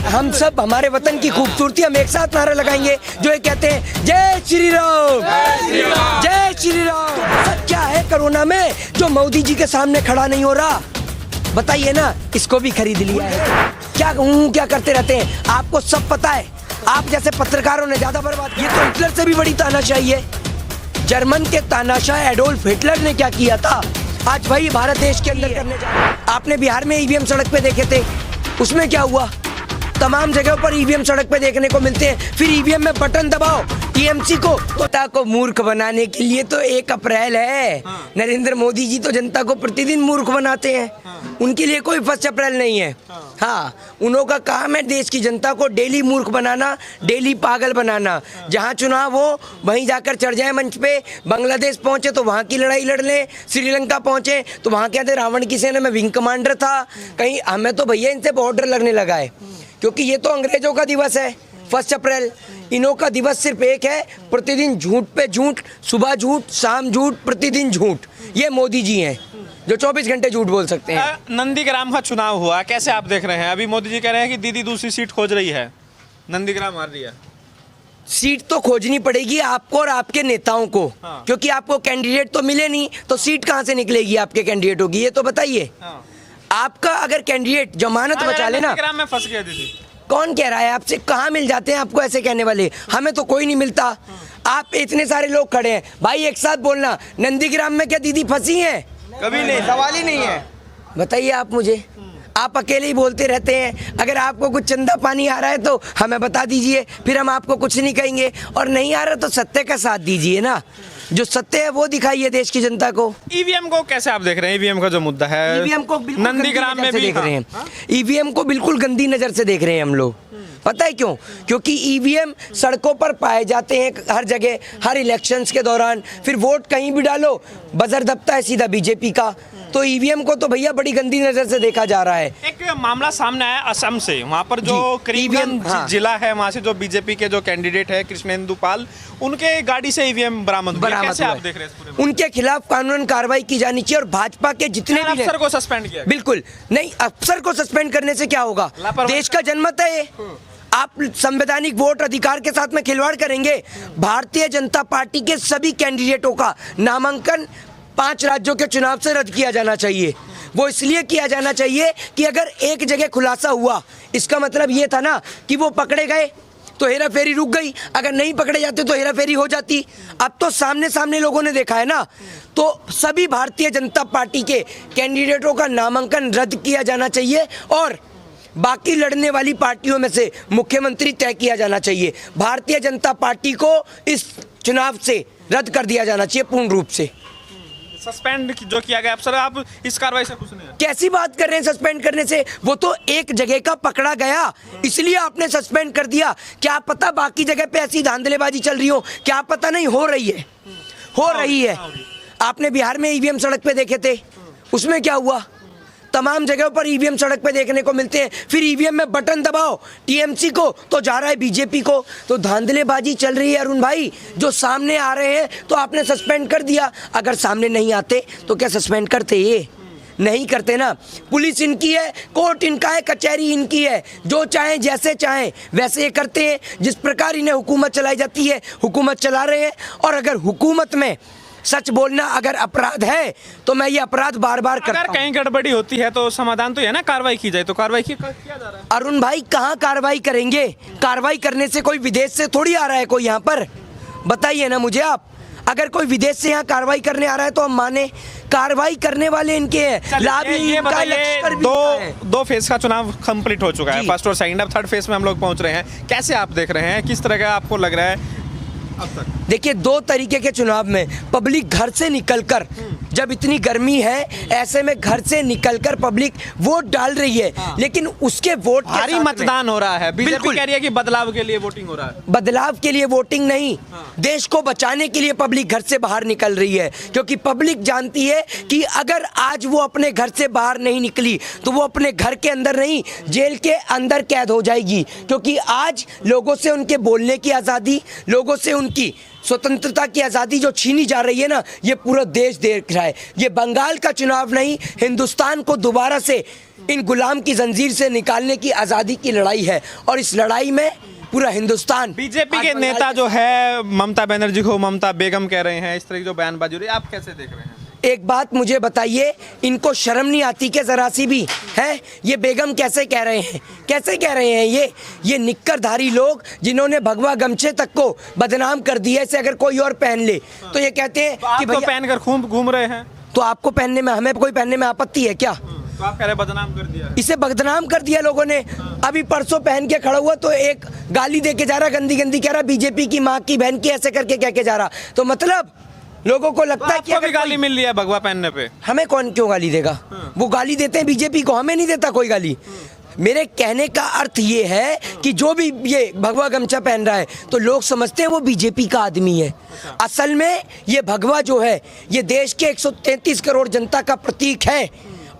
हम सब हमारे वतन की खूबसूरती, हम एक साथ नारा लगाएंगे जो ये कहते हैं जय श्री राम, जय श्री राम। सच क्या है कोरोना में जो मोदी जी के सामने खड़ा नहीं हो रहा? बताइए ना, इसको भी खरीद लिया है। क्या करते रहते हैं, आपको सब पता है। आप जैसे पत्रकारों ने ज्यादा बर्बाद, ये तो हिटलर से भी बड़ी तानाशाही है। जर्मन के तानाशाह एडोल्फ हिटलर ने क्या किया था, आज वही भारत देश के अंदर करने जा रहे हैं। आपने बिहार में ईवीएम सड़क पे देखे थे, उसमें क्या हुआ? तमाम जगहों पर ईवीएम सड़क पे देखने को मिलते हैं। फिर ईवीएम में बटन दबाओ, टीएमसी को जनता को मूर्ख बनाने के लिए तो 1 अप्रैल है। नरेंद्र मोदी जी तो जनता को प्रतिदिन मूर्ख बनाते हैं, उनके लिए कोई 1 अप्रैल नहीं है। हाँ, उन्हों का काम है देश की जनता को डेली मूर्ख बनाना, डेली पागल बनाना। जहाँ चुनाव हो वहीं जाकर चढ़ जाए मंच पे। बांग्लादेश पहुंचे तो वहाँ की लड़ाई लड़ लें, श्रीलंका पहुंचे तो वहाँ कहते रावण की सेना में विंग कमांडर था। कहीं हमें तो भैया इनसे बहुत डर लगने लगा है, क्योंकि ये तो अंग्रेजों का दिवस है 1 अप्रैल। इन्हों का दिवस सिर्फ एक है, प्रतिदिन झूठ पे झूठ, सुबह झूठ, शाम झूठ, प्रतिदिन झूठ। ये मोदी जी हैं जो 24 घंटे झूठ बोल सकते हैं। नंदीग्राम का चुनाव हुआ, कैसे आप देख रहे हैं? अभी मोदी जी कह रहे हैं कि दीदी दूसरी सीट खोज रही है, नंदीग्राम हार रही है। सीट तो खोजनी पड़ेगी आपको और आपके नेताओं को। हाँ। क्योंकि आपको कैंडिडेट तो मिले नहीं, तो सीट कहाँ से निकलेगी आपके कैंडिडेटों की, ये तो बताइए। हाँ। आपका अगर कैंडिडेट जमानत बचा लेना। नंदीग्राम में फंस गया दीदी। कौन कह रहा है आपसे? कहाँ मिल जाते हैं आपको ऐसे कहने वाले? हमें तो कोई नहीं मिलता। आप इतने सारे लोग खड़े हैं भाई, एक साथ बोलना, नंदीग्राम में क्या दीदी फंसी हैं? कभी नहीं, सवाल ही नहीं है। बताइए आप मुझे, आप अकेले ही बोलते रहते हैं। अगर आपको कुछ चंदा पानी आ रहा है तो हमें बता दीजिए, फिर हम आपको कुछ नहीं कहेंगे। और नहीं आ रहा तो सत्य का साथ दीजिए ना, जो सत्य है वो दिखाइए देश की जनता को। ईवीएम को कैसे आप देख रहे हैं? ईवीएम का जो मुद्दा है, ईवीएम को बिल्कुल नंदीग्राम में भी देख रहे हैं। ईवीएम को बिल्कुल गंदी नजर से देख रहे हैं हम लोग। पता है क्यों? क्योंकि ईवीएम सड़कों पर पाए जाते हैं हर जगह, हर इलेक्शंस के दौरान। फिर वोट कहीं भी डालो, बजर दबता है सीधा बीजेपी का। तो ईवीएम को तो भैया बड़ी गंदी नजर से देखा जा रहा है। एक मामला सामने आया असम से, वहाँ पर जो करीबन जिला है, वहाँ से जो बीजेपी के जो कैंडिडेट है कृष्णेंदु पाल, उनके गाड़ी से ईवीएम बरामद हुआ। कैसे आप देख रहे हैं इस पूरे? उनके खिलाफ कानूनन कार्रवाई की जानी चाहिए और भाजपा के जितने भी अफसर को सस्पेंड किया। बिल्कुल नहीं, अफसर को सस्पेंड करने से क्या होगा? देश का जनमत है ये। आप संवैधानिक वोट अधिकार के साथ में खिलवाड़ करेंगे। भारतीय जनता पार्टी के सभी कैंडिडेटों का नामांकन 5 राज्यों के चुनाव से रद्द किया जाना चाहिए। वो इसलिए किया जाना चाहिए कि अगर एक जगह खुलासा हुआ, इसका मतलब ये था ना कि वो पकड़े गए तो हेरा फेरी रुक गई, अगर नहीं पकड़े जाते तो हेरा फेरी हो जाती। अब तो सामने सामने लोगों ने देखा है ना। तो सभी भारतीय जनता पार्टी के कैंडिडेटों का नामांकन रद्द किया जाना चाहिए और बाकी लड़ने वाली पार्टियों में से मुख्यमंत्री तय किया जाना चाहिए। भारतीय जनता पार्टी को इस चुनाव से रद्द कर दिया जाना चाहिए पूर्ण रूप से। सस्पेंड जो किया गया अफसर, आप इस कार्रवाई से खुश नहीं हैं? कैसी बात कर रहे हैं सस्पेंड करने से? वो तो एक जगह का पकड़ा गया, इसलिए आपने सस्पेंड कर दिया। क्या पता बाकी जगह पे ऐसी धांधलेबाजी चल रही हो? क्या पता नहीं हो रही है, हो रही है। आपने बिहार में ईवीएम सड़क पे देखे थे, उसमें क्या हुआ? तमाम जगहों पर ईवीएम सड़क पे देखने को मिलते हैं। फिर ईवीएम में बटन दबाओ, टीएमसी को तो जा रहा है बीजेपी को। तो धांधलेबाजी चल रही है अरुण भाई। जो सामने आ रहे हैं तो आपने सस्पेंड कर दिया, अगर सामने नहीं आते तो क्या सस्पेंड करते? ये नहीं करते ना। पुलिस इनकी है, कोर्ट इनका है, कचहरी इनकी है, जो चाहें जैसे चाहें वैसे ये करते हैं। जिस प्रकार इन्हें हुकूमत चलाई जाती है, हुकूमत चला रहे हैं। और अगर हुकूमत में सच बोलना अगर अपराध है तो मैं ये अपराध बार बार करता हूं। अगर कहीं गड़बड़ी होती है तो समाधान तो है ना, कार्रवाई की जाए। तो कार्रवाई किया जा रहा है। अरुण भाई कहाँ कार्रवाई करेंगे? कार्रवाई करने से कोई विदेश से थोड़ी आ रहा है कोई यहाँ पर, बताइए ना मुझे आप। अगर कोई विदेश से यहाँ कार्रवाई करने आ रहा है तो हम माने, कार्रवाई करने वाले इनके हैं। लाभ ये बताइए, दो फेज का चुनाव कंप्लीट हो चुका है, फर्स्ट और सेकंड, अब थर्ड फेज में हम लोग पहुंच रहे हैं। कैसे आप देख रहे हैं, किस तरह का आपको लग रहा है अब तक? देखिए, 2 तरीके के चुनाव में पब्लिक घर से निकलकर, जब इतनी गर्मी है ऐसे में घर से निकलकर पब्लिक वोट डाल रही है। लेकिन उसके वोट भारी मतदान हो रहा है। बीजेपी कह रही है कि बदलाव के लिए वोटिंग हो रहा है। बदलाव के लिए वोटिंग नहीं, देश को बचाने के लिए पब्लिक घर से बाहर निकल रही है। क्योंकि पब्लिक जानती है कि अगर आज वो अपने घर से बाहर नहीं निकली तो वो अपने घर के अंदर नहीं, जेल के अंदर कैद हो जाएगी। क्योंकि आज लोगों से उनके बोलने की आज़ादी, लोगों से उनकी स्वतंत्रता की आज़ादी जो छीनी जा रही है ना, ये पूरा देश देख रहा है। ये बंगाल का चुनाव नहीं, हिंदुस्तान को दोबारा से इन गुलाम की जंजीर से निकालने की आज़ादी की लड़ाई है। और इस लड़ाई में पूरा हिंदुस्तान, बीजेपी के नेता जो है ममता बनर्जी को ममता बेगम कह रहे हैं, इस तरह की जो बयानबाजी हो रही है, आप कैसे देख रहे हैं? एक बात मुझे बताइए, इनको शर्म नहीं आती क्या जरा सी भी है? ये बेगम कैसे कह रहे हैं, कैसे कह रहे हैं? ये निक्करधारी लोग जिन्होंने भगवा गमछे तक को बदनाम कर दिया, इसे अगर कोई और पहन ले तो ये कहते हैं तो कि भैया पहन कर घूम रहे हैं, तो आपको पहनने में, हमें कोई पहनने में आपत्ति है क्या? तो आप कह रहे बदनाम कर दिया, इसे बदनाम कर दिया लोगों ने। अभी परसों पहन के खड़ा हुआ तो एक गाली दे के जा रहा, गंदी गंदी कह रहा, बीजेपी की माँ की बहन की, ऐसे करके कह के जा रहा। तो मतलब लोगों को लगता है कि अगर गाली मिल रही है भगवा पहनने पे, हमें कौन क्यों गाली देगा? वो गाली देते हैं बीजेपी को, हमें नहीं देता कोई गाली। मेरे कहने का अर्थ ये है कि जो भी ये भगवा गमछा पहन रहा है तो लोग समझते हैं वो बीजेपी का आदमी है। असल में ये भगवा जो है ये देश के 133 करोड़ जनता का प्रतीक है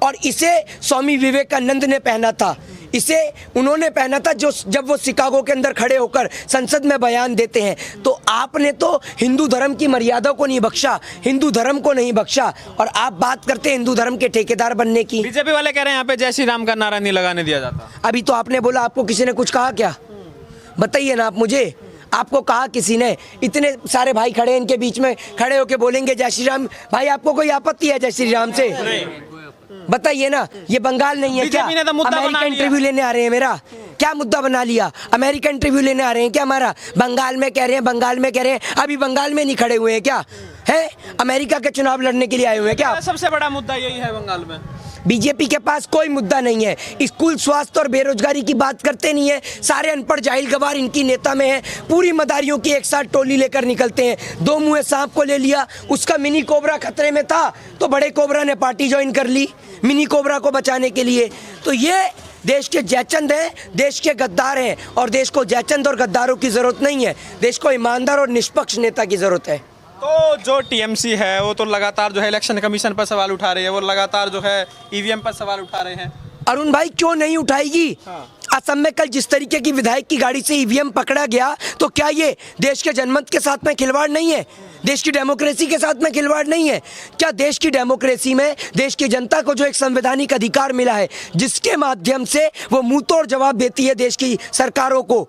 और इसे स्वामी विवेकानंद ने पहना था। इसे उन्होंने पहना था जो जब वो शिकागो के अंदर खड़े होकर संसद में बयान देते हैं। तो आपने तो हिंदू धर्म की मर्यादा को नहीं बख्शा, हिंदू धर्म को नहीं बख्शा, और आप बात करते हैं हिंदू धर्म के ठेकेदार बनने की। बीजेपी वाले कह रहे हैं यहाँ पे जय श्री राम का नारा नहीं लगाने दिया जाता। अभी तो आपने बोला, आपको किसी ने कुछ कहा क्या? बताइए ना आप मुझे, आपको कहा किसी ने? इतने सारे भाई खड़े हैं, इनके बीच में खड़े होके बोलेंगे जय श्री राम। भाई आपको कोई आपत्ति है जय श्री राम से? बताइए ना। ये बंगाल नहीं है क्या? अमेरिका इंटरव्यू लेने आ रहे हैं मेरा, क्या मुद्दा बना लिया? अमेरिका इंटरव्यू लेने आ रहे हैं क्या हमारा? बंगाल में कह रहे हैं, बंगाल में कह रहे हैं। अभी बंगाल में नहीं खड़े हुए हैं क्या? है अमेरिका के चुनाव लड़ने के लिए आए हुए हैं क्या? सबसे बड़ा मुद्दा यही है बंगाल में। बीजेपी के पास कोई मुद्दा नहीं है। स्कूल, स्वास्थ्य और बेरोजगारी की बात करते नहीं है। सारे अनपढ़ जाहिल गवार इनकी नेता में है। पूरी मदारियों की एक साथ टोली लेकर निकलते हैं। दो मुँहे सांप को ले लिया, उसका मिनी कोबरा खतरे में था तो बड़े कोबरा ने पार्टी ज्वाइन कर ली मिनी कोबरा को बचाने के लिए। तो ये देश के जयचंद हैं, देश के गद्दार हैं, और देश को जयचंद और गद्दारों की जरूरत नहीं है। देश को ईमानदार और निष्पक्ष नेता की जरूरत है। तो जो टीएमसी है वो तो लगातार जो है इलेक्शन कमीशन पर सवाल उठा रही है, वो लगातार जो है ईवीएम पर सवाल उठा रहे हैं। अरुण भाई क्यों नहीं उठाएगी? असम में कल जिस तरीके की विधायक की गाड़ी से ईवीएम पकड़ा गया, तो क्या ये देश के जनमत के साथ में खिलवाड़ नहीं है? देश की डेमोक्रेसी के साथ में खिलवाड़ नहीं है क्या? देश की डेमोक्रेसी में देश की जनता को जो एक संवैधानिक अधिकार मिला है, जिसके माध्यम से वो मुंह तोड़ जवाब देती है देश की सरकारों को,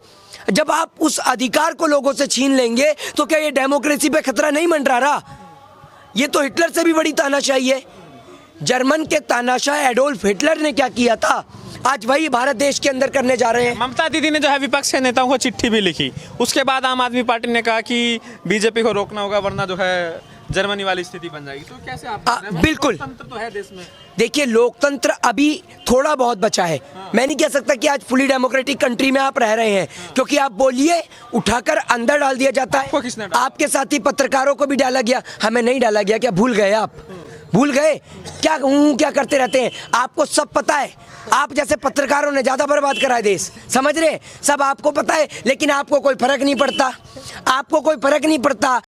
जब आप उस अधिकार को लोगों से छीन लेंगे तो क्या ये डेमोक्रेसी पे खतरा नहीं मंडरा रहा? ये तो हिटलर से भी बड़ी तानाशाही है। जर्मन के तानाशाह एडोल्फ हिटलर ने क्या किया था, आज वही भारत देश के अंदर करने जा रहे हैं। ममता दीदी ने जो है विपक्ष के नेताओं को चिट्ठी भी लिखी, उसके बाद आम आदमी पार्टी ने कहा कि बीजेपी को रोकना होगा वरना जो है जर्मनी वाली स्थिति बन जाएगी। तो कैसे आप बिल्कुल, लोकतंत्र तो है देश में। देखिए लोकतंत्र अभी थोड़ा बहुत बचा है। मैं नहीं कह सकता कि आज फुली डेमोक्रेटिक कंट्री में आप रह रहे हैं, क्योंकि आप बोलिए उठाकर अंदर डाल दिया जाता है। आपके साथी पत्रकारों को भी डाला गया, हमें नहीं डाला गया। क्या भूल गए आप? भूल गए क्या? क्या करते रहते हैं? आपको सब पता है। आप जैसे पत्रकारों ने ज्यादा बर्बाद करा है देश, समझ रहे? सब आपको पता है, लेकिन आपको कोई फर्क नहीं पड़ता। आपको कोई फर्क नहीं पड़ता।